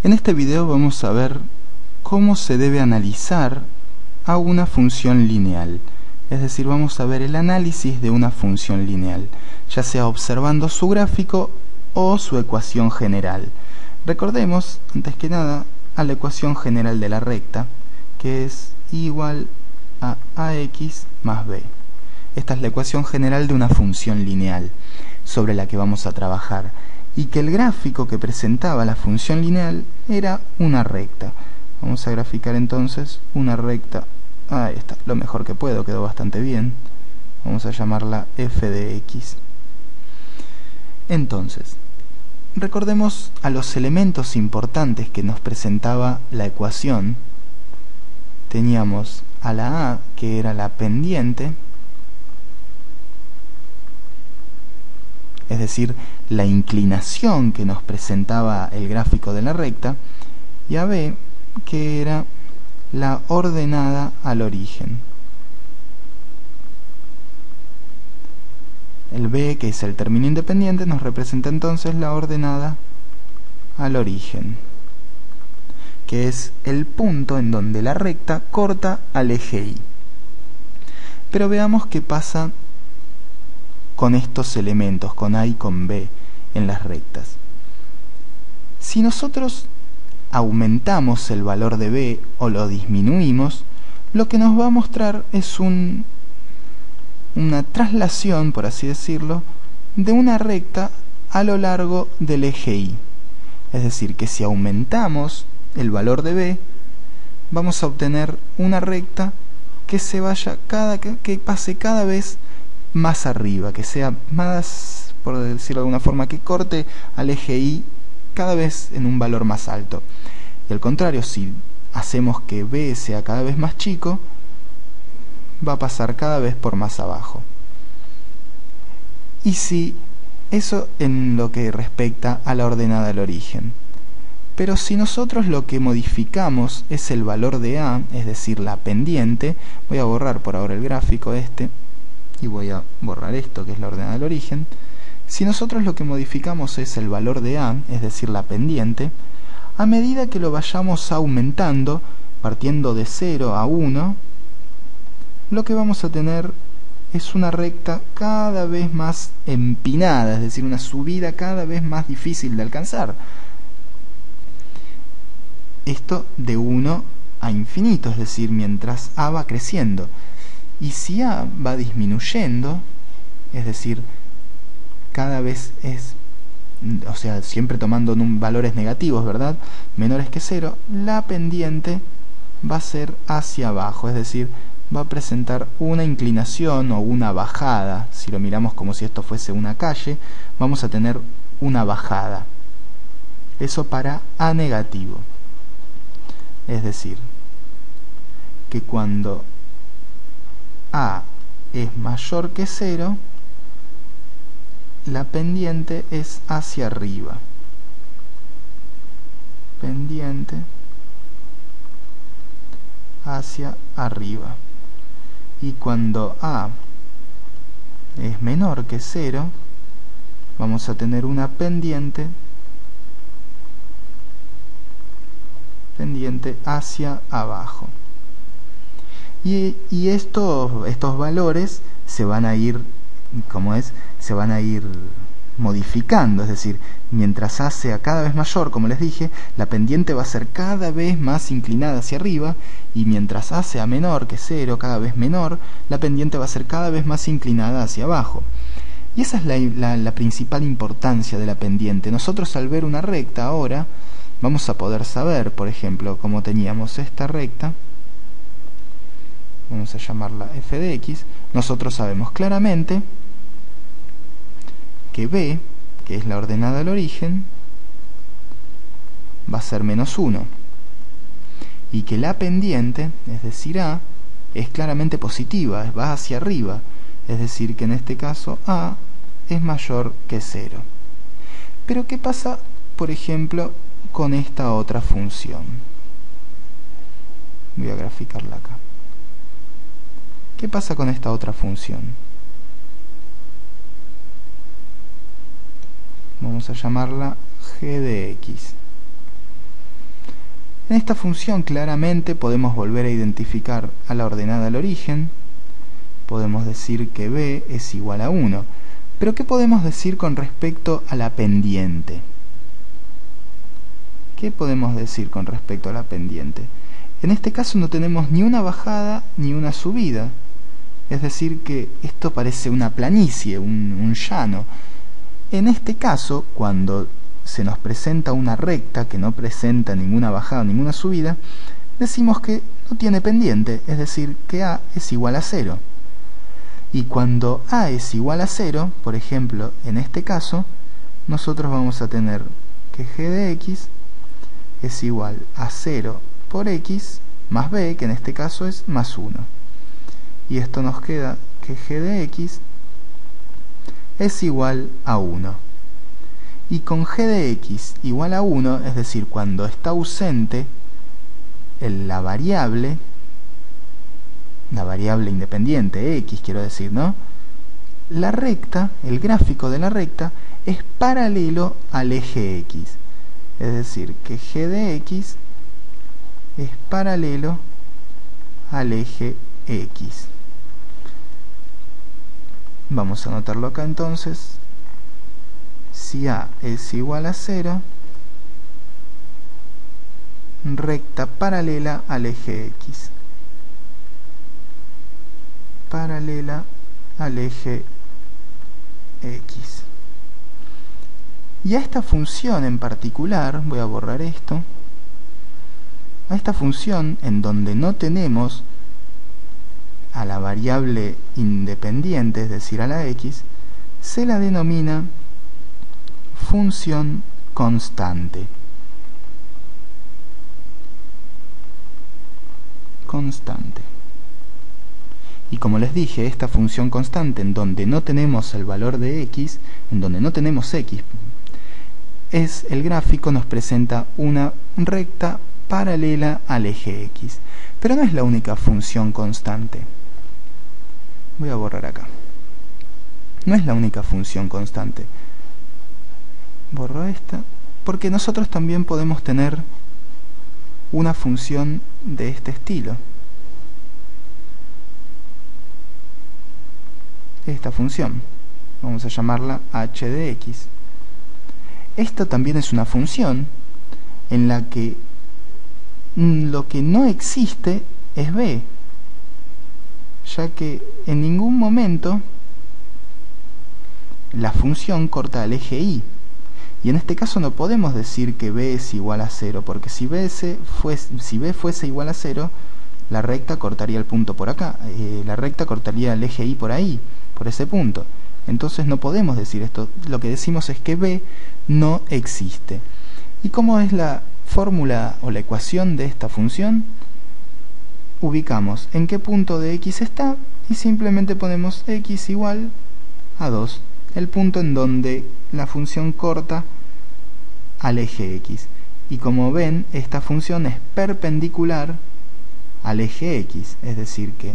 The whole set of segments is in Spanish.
En este video vamos a ver cómo se debe analizar a una función lineal. Es decir, vamos a ver el análisis de una función lineal, ya sea observando su gráfico o su ecuación general. Recordemos, antes que nada, a la ecuación general de la recta, que es igual a ax más b. Esta es la ecuación general de una función lineal sobre la que vamos a trabajar, y que el gráfico que presentaba la función lineal era una recta. Vamos a graficar entonces una recta. Ahí está, lo mejor que puedo, quedó bastante bien. Vamos a llamarla f de x. Entonces, recordemos a los elementos importantes que nos presentaba la ecuación. Teníamos a la a, que era la pendiente, es decir, la inclinación que nos presentaba el gráfico de la recta, y a b, que era la ordenada al origen. El b, que es el término independiente, nos representa entonces la ordenada al origen, que es el punto en donde la recta corta al eje y. Pero veamos qué pasa con estos elementos, con a y con b, en las rectas. Si nosotros aumentamos el valor de b o lo disminuimos, lo que nos va a mostrar es una traslación, por así decirlo, de una recta a lo largo del eje y. Es decir, que si aumentamos el valor de b, vamos a obtener una recta que se vaya que pase cada vez más arriba, que sea más, por decirlo de alguna forma, que corte al eje y cada vez en un valor más alto. Y al contrario, si hacemos que b sea cada vez más chico, va a pasar cada vez por más abajo. Y si eso en lo que respecta a la ordenada al origen. Pero si nosotros lo que modificamos es el valor de a, es decir, la pendiente, voy a borrar por ahora el gráfico y voy a borrar esto, que es la ordenada al origen. Si nosotros lo que modificamos es el valor de a, es decir, la pendiente, a medida que lo vayamos aumentando, partiendo de 0 a 1, lo que vamos a tener es una recta cada vez más empinada, es decir, una subida cada vez más difícil de alcanzar. Esto de 1 a infinito, es decir, mientras a va creciendo. Y si a va disminuyendo, es decir, cada vez es, o sea, siempre tomando valores negativos, ¿verdad?, menores que 0, la pendiente va a ser hacia abajo, es decir, va a presentar una inclinación o una bajada. Si lo miramos como si esto fuese una calle, vamos a tener una bajada. Eso para a negativo. Es decir, que cuando a es mayor que 0, la pendiente es hacia arriba. Pendiente hacia arriba. Y cuando a es menor que 0, vamos a tener una pendiente hacia abajo. Y estos valores se van a ir, se van a ir modificando, es decir, mientras a sea cada vez mayor, como les dije, la pendiente va a ser cada vez más inclinada hacia arriba, y mientras a sea menor que 0, cada vez menor, la pendiente va a ser cada vez más inclinada hacia abajo. Y esa es la principal importancia de la pendiente. Nosotros, al ver una recta ahora, vamos a poder saber, por ejemplo, como teníamos esta recta, vamos a llamarla f de x, nosotros sabemos claramente que b, que es la ordenada al origen, va a ser menos 1, y que la pendiente, es decir a, es claramente positiva, va hacia arriba, es decir, que en este caso a es mayor que 0. Pero ¿qué pasa, por ejemplo, con esta otra función? Voy a graficarla acá. ¿Qué pasa con esta otra función? Vamos a llamarla g de x. En esta función claramente podemos volver a identificar a la ordenada al origen. Podemos decir que b es igual a 1. Pero ¿qué podemos decir con respecto a la pendiente? ¿Qué podemos decir con respecto a la pendiente? En este caso no tenemos ni una bajada ni una subida. Es decir que esto parece una planicie, un llano. En este caso, cuando se nos presenta una recta que no presenta ninguna bajada, ninguna subida, decimos que no tiene pendiente, es decir, que a es igual a 0. Y cuando a es igual a 0, por ejemplo, en este caso, nosotros vamos a tener que g de x es igual a 0 por x más b, que en este caso es más 1. Y esto nos queda que g de x es igual a 1. Y con g de x igual a 1, es decir, cuando está ausente la variable independiente, x quiero decir, ¿no? La recta, el gráfico de la recta, es paralelo al eje x. Es decir, que g de x es paralelo al eje x. Vamos a anotarlo acá entonces. Si a es igual a 0, recta paralela al eje x. Paralela al eje x. Y a esta función en particular, voy a borrar esto, a esta función en donde no tenemos a la variable independiente, es decir, a la x, se la denomina función constante. Y como les dije, esta función constante en donde no tenemos el valor de x, en donde no tenemos x, es el gráfico nos presenta una recta paralela al eje x. Pero no es la única función constante. Voy a borrar acá. No es la única función constante. Borro esta, porque nosotros también podemos tener una función de este estilo. Esta función, vamos a llamarla h de x. Esta también es una función en la que lo que no existe es b, ya que en ningún momento la función corta al eje y. Y en este caso no podemos decir que b es igual a 0, porque si b fuese igual a 0, la recta cortaría el punto por acá, la recta cortaría el eje y por ahí, por ese punto. Entonces no podemos decir esto, lo que decimos es que b no existe. ¿Y cómo es la fórmula o la ecuación de esta función? Ubicamos en qué punto de x está y simplemente ponemos x igual a 2, el punto en donde la función corta al eje x. Y como ven, esta función es perpendicular al eje x, es decir que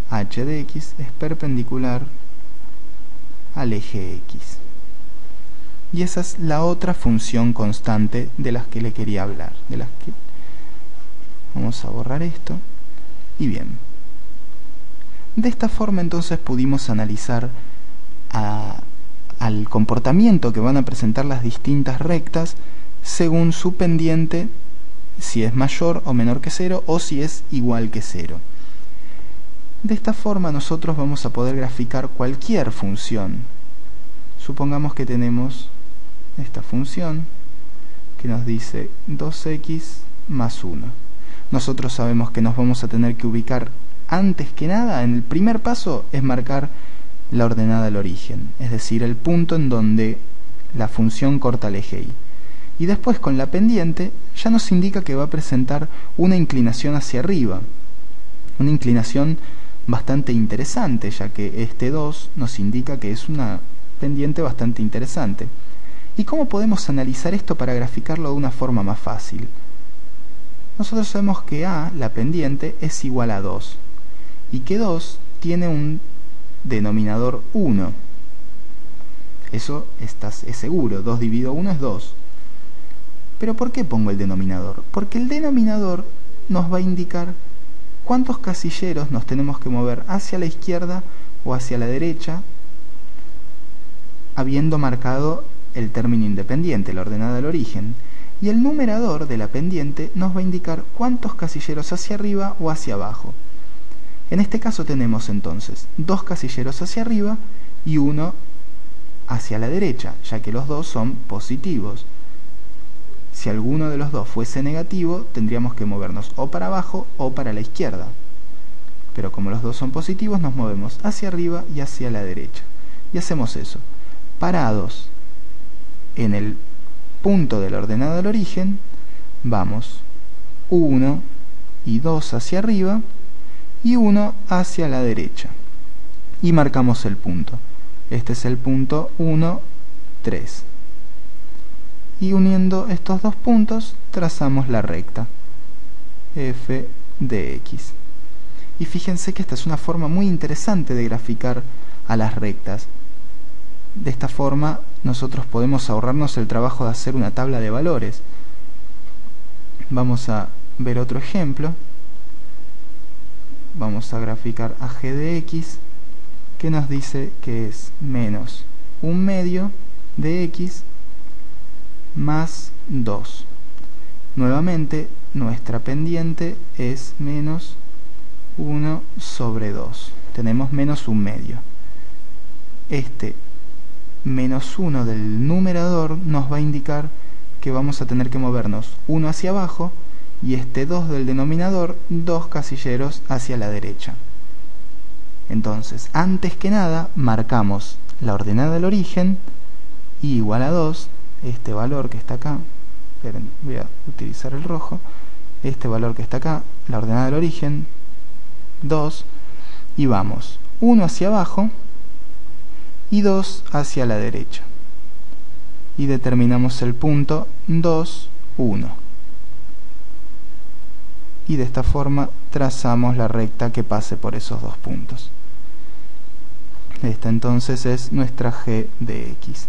h de x es perpendicular al eje x. Y esa es la otra función constante de las que le quería hablar. Vamos a borrar esto. Y bien, de esta forma entonces pudimos analizar al comportamiento que van a presentar las distintas rectas según su pendiente, si es mayor o menor que 0 o si es igual que 0. De esta forma nosotros vamos a poder graficar cualquier función. Supongamos que tenemos esta función que nos dice 2x más 1. Nosotros sabemos que nos vamos a tener que ubicar antes que nada, en el primer paso es marcar la ordenada al origen, es decir, el punto en donde la función corta el eje y. Y después con la pendiente ya nos indica que va a presentar una inclinación hacia arriba, una inclinación bastante interesante, ya que este 2 nos indica que es una pendiente bastante interesante. ¿Y cómo podemos analizar esto para graficarlo de una forma más fácil? Nosotros sabemos que a, la pendiente, es igual a 2 y que 2 tiene un denominador 1. Eso es seguro, 2 dividido 1 es 2. ¿Pero por qué pongo el denominador? Porque el denominador nos va a indicar cuántos casilleros nos tenemos que mover hacia la izquierda o hacia la derecha, habiendo marcado el término independiente, la ordenada del origen. Y el numerador de la pendiente nos va a indicar cuántos casilleros hacia arriba o hacia abajo. En este caso tenemos entonces 2 casilleros hacia arriba y 1 hacia la derecha, ya que los dos son positivos. Si alguno de los dos fuese negativo, tendríamos que movernos o para abajo o para la izquierda. Pero como los dos son positivos, nos movemos hacia arriba y hacia la derecha. Y hacemos eso. Parados en el punto de la ordenada del origen, vamos 1 y 2 hacia arriba y 1 hacia la derecha. Y marcamos el punto. Este es el punto 1, 3. Y uniendo estos dos puntos trazamos la recta f de x. Y fíjense que esta es una forma muy interesante de graficar a las rectas. De esta forma nosotros podemos ahorrarnos el trabajo de hacer una tabla de valores. Vamos a ver otro ejemplo. Vamos a graficar a g de x, que nos dice que es menos 1/2 de x más 2. Nuevamente, nuestra pendiente es menos 1/2. Tenemos menos 1/2. Este menos 1 del numerador nos va a indicar que vamos a tener que movernos 1 hacia abajo y este 2 del denominador 2 casilleros hacia la derecha. Entonces, antes que nada, marcamos la ordenada del origen y igual a 2, este valor que está acá, esperen, voy a utilizar el rojo, este valor que está acá, la ordenada del origen, 2, y vamos 1 hacia abajo y 2 hacia la derecha. Y determinamos el punto 2, 1. Y de esta forma trazamos la recta que pase por esos dos puntos. Esta entonces es nuestra g de x.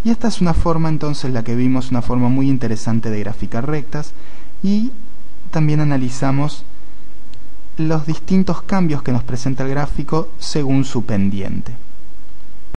Y esta es una forma entonces la que vimos, una forma muy interesante de graficar rectas, y también analizamos los distintos cambios que nos presenta el gráfico según su pendiente.